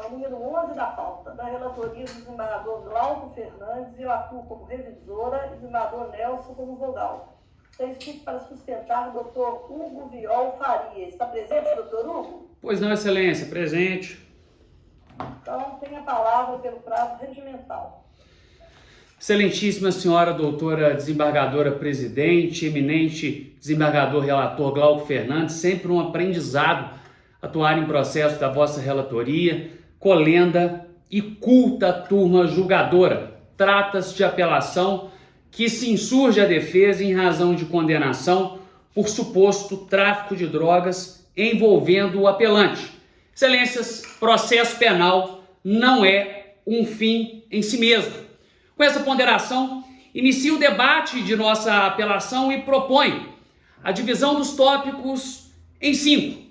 o número 11 da pauta, da relatoria do desembargador Glauco Fernandes, eu atuo como revisora e o desembargador Nelson como vogal. Está escrito para sustentar o doutor Hugo Viol Faria. Está presente, doutor Hugo? Pois não, excelência, presente. Então, tem a palavra pelo prazo regimental. Excelentíssima senhora doutora desembargadora presidente, eminente desembargador relator Glauco Fernandes, sempre um aprendizado atuar em processo da vossa relatoria, colenda e culta turma julgadora. Trata-se de apelação que se insurge a defesa em razão de condenação por suposto tráfico de drogas envolvendo o apelante. Excelências, processo penal não é um fim em si mesmo. Com essa ponderação, inicio o debate de nossa apelação e proponho a divisão dos tópicos em 5.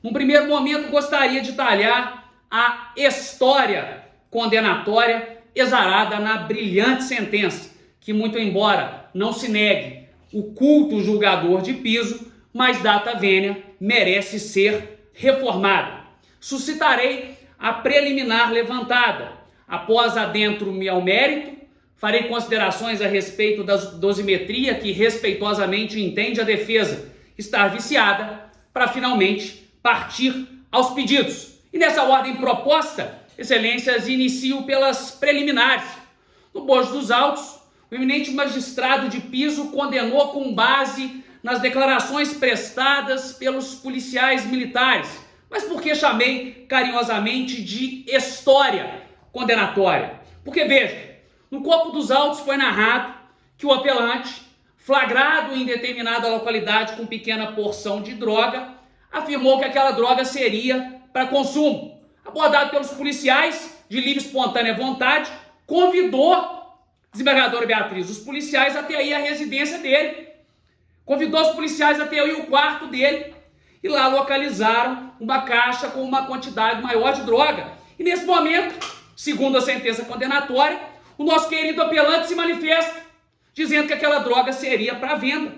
Num primeiro momento, gostaria de detalhar a história condenatória exarada na brilhante sentença, que, muito embora não se negue o culto julgador de piso, mas data vênia merece ser reformada. Suscitarei a preliminar levantada. Após adentro-me ao mérito, farei considerações a respeito da dosimetria que respeitosamente entende a defesa estar viciada, para finalmente partir aos pedidos. E nessa ordem proposta, excelências, inicio pelas preliminares. No bojo dos autos, o eminente magistrado de piso condenou com base nas declarações prestadas pelos policiais militares, mas porque chamei carinhosamente de história condenatória. Porque, veja, no corpo dos autos foi narrado que o apelante, flagrado em determinada localidade com pequena porção de droga, afirmou que aquela droga seria para consumo. Abordado pelos policiais de livre e espontânea vontade, convidou a desembargadora Beatriz, os policiais até ir à residência dele. Convidou os policiais até ir ao quarto dele e lá localizaram uma caixa com uma quantidade maior de droga. E nesse momento, segundo a sentença condenatória, o nosso querido apelante se manifesta, dizendo que aquela droga seria para venda.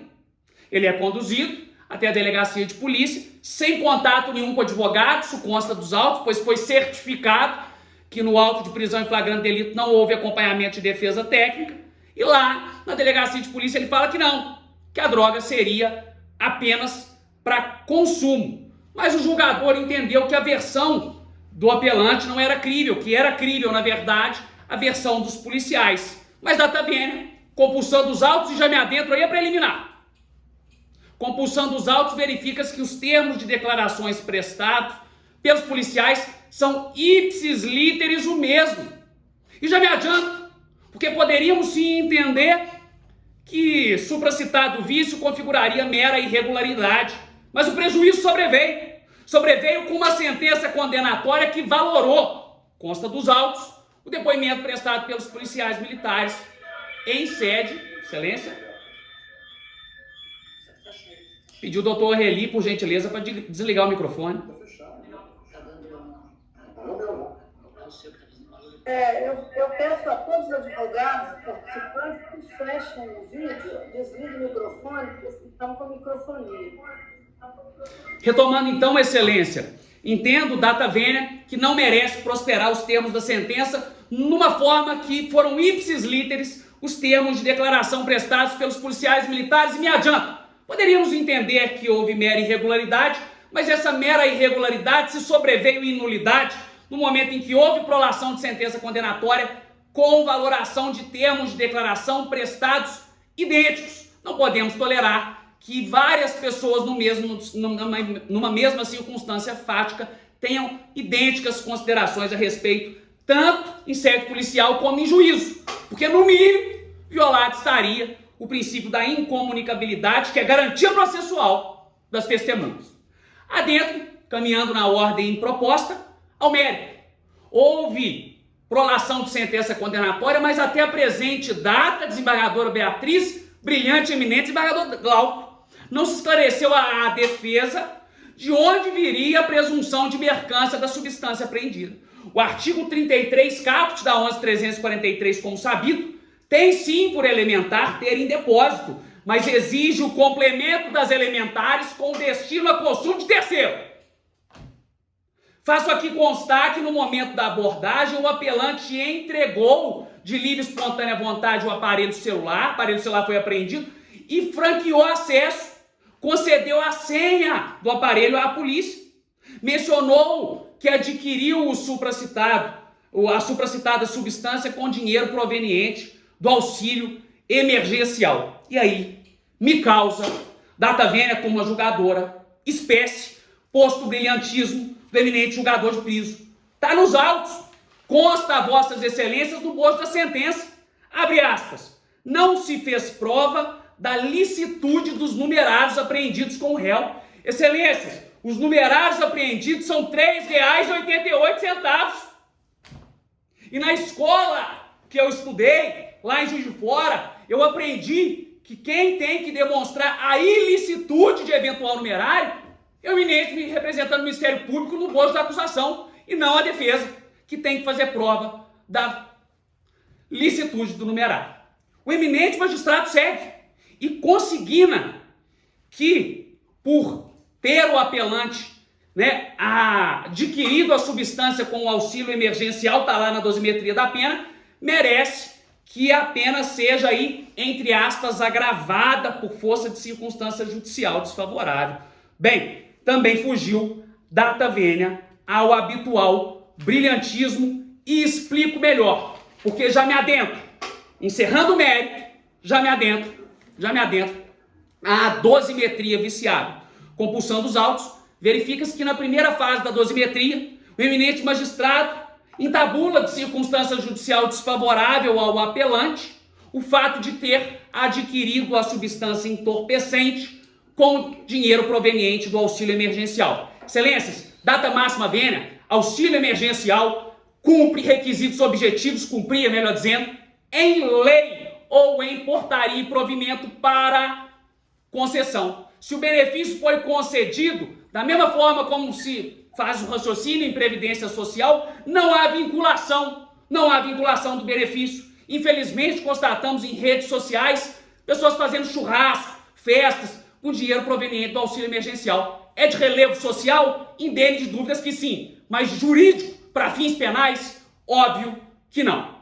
Ele é conduzido até a delegacia de polícia, sem contato nenhum com o advogado, isso consta dos autos, pois foi certificado que no auto de prisão em flagrante delito não houve acompanhamento de defesa técnica, e lá na delegacia de polícia ele fala que não, que a droga seria apenas para consumo. Mas o julgador entendeu que a versão do apelante não era crível, que era crível, na verdade, a versão dos policiais. Mas data vênia, compulsão dos autos, e já me adentro aí a preliminar. Compulsão dos autos, verifica-se que os termos de declarações prestados pelos policiais são ipsis literis o mesmo. E já me adianto, porque poderíamos sim entender que supracitado vício configuraria mera irregularidade, mas o prejuízo sobreveio com uma sentença condenatória que valorou, consta dos autos, o depoimento prestado pelos policiais militares em sede, excelência. Pediu o doutor Reli, por gentileza, para desligar o microfone. Eu peço a todos os advogados participantes que fechem o vídeo, desliguem o microfone, porque estamos com microfonia. Retomando então, excelência, entendo, data vênia, que não merece prosperar os termos da sentença numa forma que foram ipsis literis os termos de declaração prestados pelos policiais militares, e me adianto. Poderíamos entender que houve mera irregularidade, mas essa mera irregularidade se sobreveio em nulidade no momento em que houve prolação de sentença condenatória com valoração de termos de declaração prestados idênticos. Não podemos tolerar que várias pessoas numa mesma circunstância fática tenham idênticas considerações a respeito, tanto em sede policial como em juízo, porque no mínimo violado estaria o princípio da incomunicabilidade, que é garantia processual das testemunhas. Adentro, caminhando na ordem proposta, ao mérito. Houve prolação de sentença condenatória, mas até a presente data, desembargadora Beatriz, brilhante e eminente desembargador Glauco, não se esclareceu a defesa de onde viria a presunção de mercância da substância apreendida. O artigo 33, caput da 11.343, como sabido, tem sim por elementar ter em depósito, mas exige o complemento das elementares com destino a consumo de terceiro. Faço aqui constar que no momento da abordagem o apelante entregou de livre e espontânea vontade o aparelho celular foi apreendido e franqueou acesso, concedeu a senha do aparelho à polícia. Mencionou que adquiriu a supracitada substância com dinheiro proveniente do auxílio emergencial. E aí, me causa, data vênia, turma julgadora, espécie, posto brilhantismo do eminente julgador de piso. Está nos autos, consta a vossas excelências no bojo da sentença. Abre aspas. Não se fez prova da licitude dos numerados apreendidos com o réu. Excelências, os numerados apreendidos são R$ 3,88. E na escola que eu estudei, lá em Juiz de Fora, eu aprendi que quem tem que demonstrar a ilicitude de eventual numerário é o eminente representando o Ministério Público no bojo da acusação e não a defesa, que tem que fazer prova da licitude do numerário. O eminente magistrado segue e consigna que, por ter o apelante adquirido a substância com o auxílio emergencial, está lá na dosimetria da pena, merece que a pena seja aí, entre aspas, agravada por força de circunstância judicial desfavorável. Bem, também fugiu, data vênia, ao habitual brilhantismo e explico melhor, porque já me adentro, encerrando o mérito, já me adentro à dosimetria viciada. Compulsão dos autos, verifica-se que na primeira fase da dosimetria, o eminente magistrado entabula de circunstância judicial desfavorável ao apelante o fato de ter adquirido a substância entorpecente com dinheiro proveniente do auxílio emergencial. Excelências, data máxima vênia, auxílio emergencial cumpre requisitos objetivos, cumpria, melhor dizendo, em lei ou em portaria e provimento para concessão. Se o benefício foi concedido, da mesma forma como se faz o raciocínio em previdência social, não há vinculação do benefício. Infelizmente, constatamos em redes sociais pessoas fazendo churrasco, festas, com dinheiro proveniente do auxílio emergencial. É de relevo social? Indene de dúvidas que sim, mas jurídico, para fins penais, óbvio que não.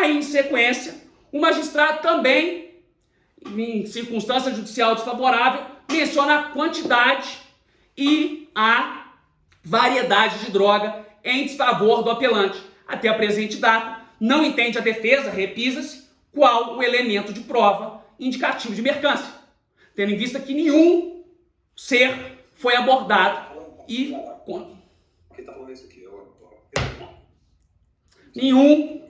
Em sequência, o magistrado também, em circunstância judicial desfavorável, menciona a quantidade e a variedade de droga em desfavor do apelante. Até a presente data, não entende a defesa, repisa-se, qual o elemento de prova indicativo de mercância, tendo em vista que nenhum ser foi abordado e nenhum,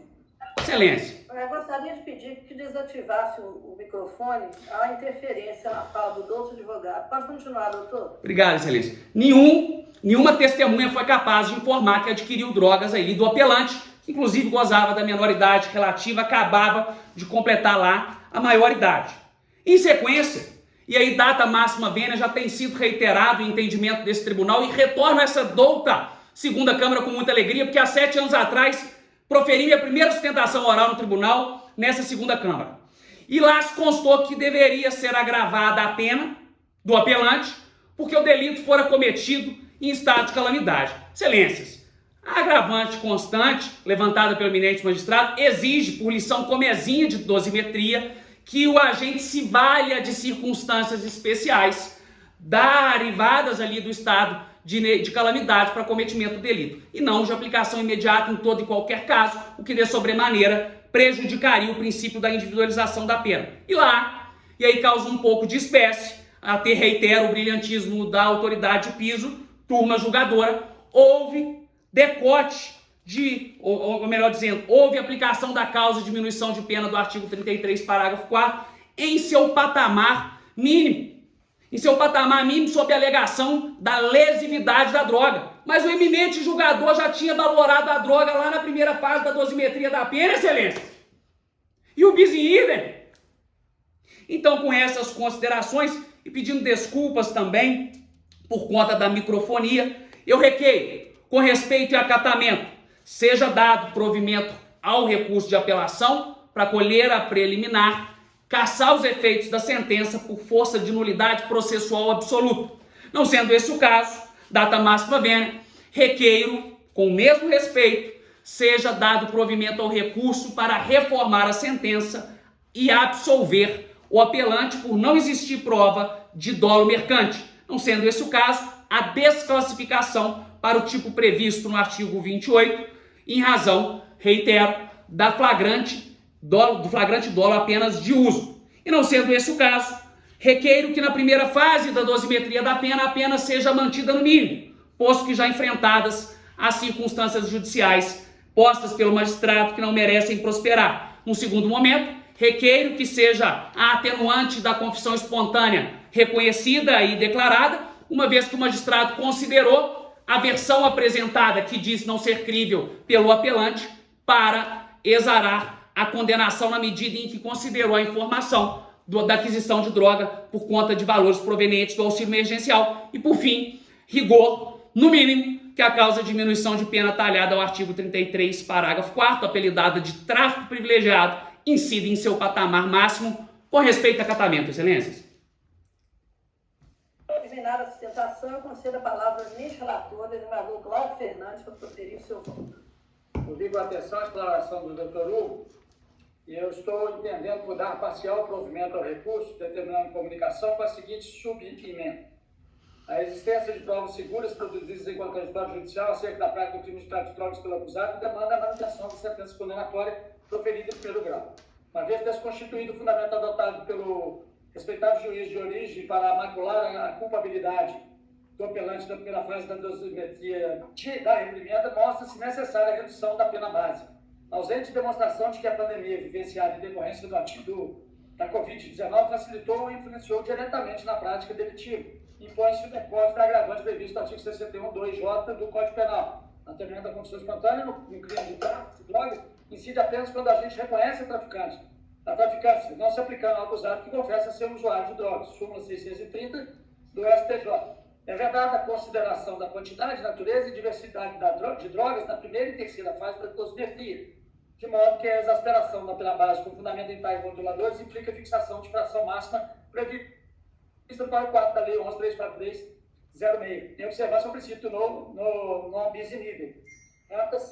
excelência. Eu gostaria de pedir que desativasse o microfone, há interferência na fala do doutor advogado. Pode continuar, doutor? Obrigado, excelência. Nenhuma testemunha foi capaz de informar que adquiriu drogas aí do apelante, que inclusive gozava da menoridade relativa, acabava de completar lá a maioridade. Em sequência, e aí data máxima vênia já tem sido reiterado o entendimento desse tribunal e retorno a essa douta segunda Câmara com muita alegria, porque há 7 anos atrás proferi minha primeira sustentação oral no tribunal nessa segunda Câmara. E lá se constou que deveria ser agravada a pena do apelante, porque o delito fora cometido em estado de calamidade. Excelências, a agravante constante, levantada pelo eminente magistrado, exige, por lição comezinha de dosimetria, que o agente se valha de circunstâncias especiais derivadas ali do estado de calamidade para cometimento do delito, e não de aplicação imediata em todo e qualquer caso, o que de sobremaneira prejudicaria o princípio da individualização da pena. E aí causa um pouco de espécie, até reitero o brilhantismo da autoridade de piso, turma julgadora, houve decote ou melhor dizendo, houve aplicação da causa de diminuição de pena do artigo 33, parágrafo 4, em seu patamar mínimo. Sob a alegação da lesividade da droga. Mas o eminente julgador já tinha valorado a droga lá na primeira fase da dosimetria da pena, excelência. E o bis in idem. Então, com essas considerações e pedindo desculpas também por conta da microfonia, eu requeiro, com respeito e acatamento, seja dado provimento ao recurso de apelação para colher a preliminar, cassar os efeitos da sentença por força de nulidade processual absoluta. Não sendo esse o caso, data máxima vênia, requeiro, com o mesmo respeito, seja dado provimento ao recurso para reformar a sentença e absolver o apelante por não existir prova de dolo mercante, não sendo esse o caso, a desclassificação para o tipo previsto no artigo 28, em razão, reitero, do flagrante dolo apenas de uso. E não sendo esse o caso, requeiro que na primeira fase da dosimetria da pena a pena seja mantida no mínimo, posto que já enfrentadas as circunstâncias judiciais postas pelo magistrado que não merecem prosperar. No segundo momento, requeiro que seja a atenuante da confissão espontânea reconhecida e declarada, uma vez que o magistrado considerou a versão apresentada, que diz não ser crível pelo apelante, para exarar a condenação na medida em que considerou a informação da aquisição de droga por conta de valores provenientes do auxílio emergencial. E, por fim, rigor, no mínimo, que a causa de diminuição de pena talhada ao artigo 33, parágrafo 4º, apelidada de tráfico privilegiado, incide em seu patamar máximo, com respeito a acatamento, excelências. Terminada a sustentação, eu concedo a palavra ao ministro relator, desembargador Glauco Fernandes, para proferir o seu voto. Ouvi com atenção a declaração do Dr. Hugo e eu estou entendendo por dar parcial provimento ao recurso, determinando comunicação com a seguinte subemenda. A existência de provas seguras produzidas em contraditório judicial acerca da prática do crime de tráfico de drogas pelo acusado demanda a manutenção da sentença condenatória proferida em primeiro grau. Uma vez desconstituído o fundamento adotado pelo respeitado juiz de origem para macular a culpabilidade do apelante da primeira fase da dosimetria da reprimenda, mostra-se necessária a redução da pena base. Ausente demonstração de que a pandemia vivenciada em decorrência da Covid-19 facilitou ou influenciou diretamente na prática delitiva, impõe-se o depósito da agravante previsto no artigo 61.2j do Código Penal. Atendimento da confissão espontânea no crime de tráfico de drogas incide apenas quando a gente reconhece a traficância, não se aplicando ao acusado que confessa ser usuário de drogas. Súmula 630 do STJ. É vedada a consideração da quantidade, natureza e diversidade de drogas na primeira e terceira fase da dosimetria, de modo que a exasperação da pena base com fundamento em tais moduladores implica a fixação de fração máxima prevista no parágrafo 4 da Lei 11.343/06, em observância ao princípio non bis in idem.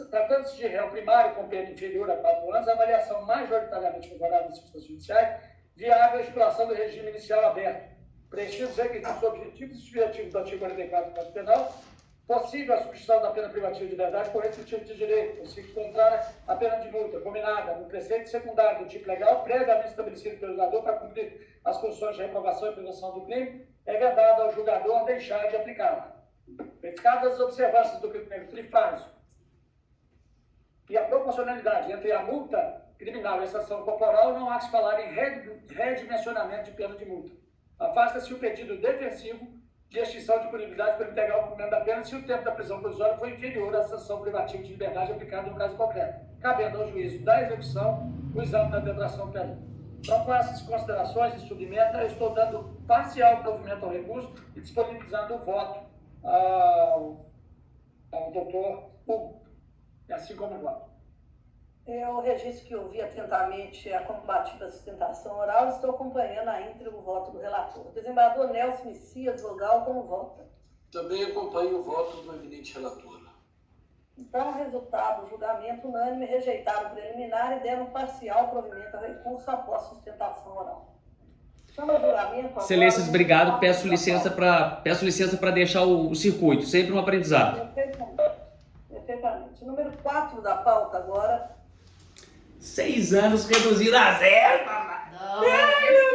Tratando-se de réu primário com pena inferior a 4 anos, a avaliação majoritariamente favorável das circunstâncias judiciais viável a estipulação do regime inicial aberto, preenchidos os requisitos objetivos e subjetivos do artigo 44 do Código Penal, possível a substituição da pena privativa de liberdade por restritivo de direito, possível contrária à pena de multa, combinada no preceito secundário do tipo legal, previamente estabelecido pelo julgador para cumprir as condições de reprovação e prevenção do crime, é vedado ao julgador deixar de aplicá-la. Verificadas as observâncias do critério trifásico e a proporcionalidade entre a multa criminal e a sanção corporal, não há que se falar em redimensionamento de pena de multa. Afasta-se o pedido defensivo de extinção de punibilidade para integrar o cumprimento da pena se o tempo da prisão provisória for inferior à sanção privativa de liberdade aplicada no caso concreto, cabendo ao juízo da execução o exame da detração penal. Então, com essas considerações e submeta, eu estou dando parcial provimento ao recurso e disponibilizando o voto ao doutor Hugo, assim como o voto. Eu registro que ouvi atentamente a combativa sustentação oral e estou acompanhando a íntegra o voto do relator. Desembargador Nelson Messias Vogal, como vota? Também acompanho o voto do eminente relator. Então, resultado do julgamento unânime, rejeitaram o preliminar e deram parcial provimento ao recurso após sustentação oral. Chama o julgamento agora. Excelências, obrigado. Peço licença para deixar o circuito. Sempre um aprendizado. Perfeitamente. Número 4 da pauta agora. 6 anos reduzido a 0, papai. Não. Ai, meu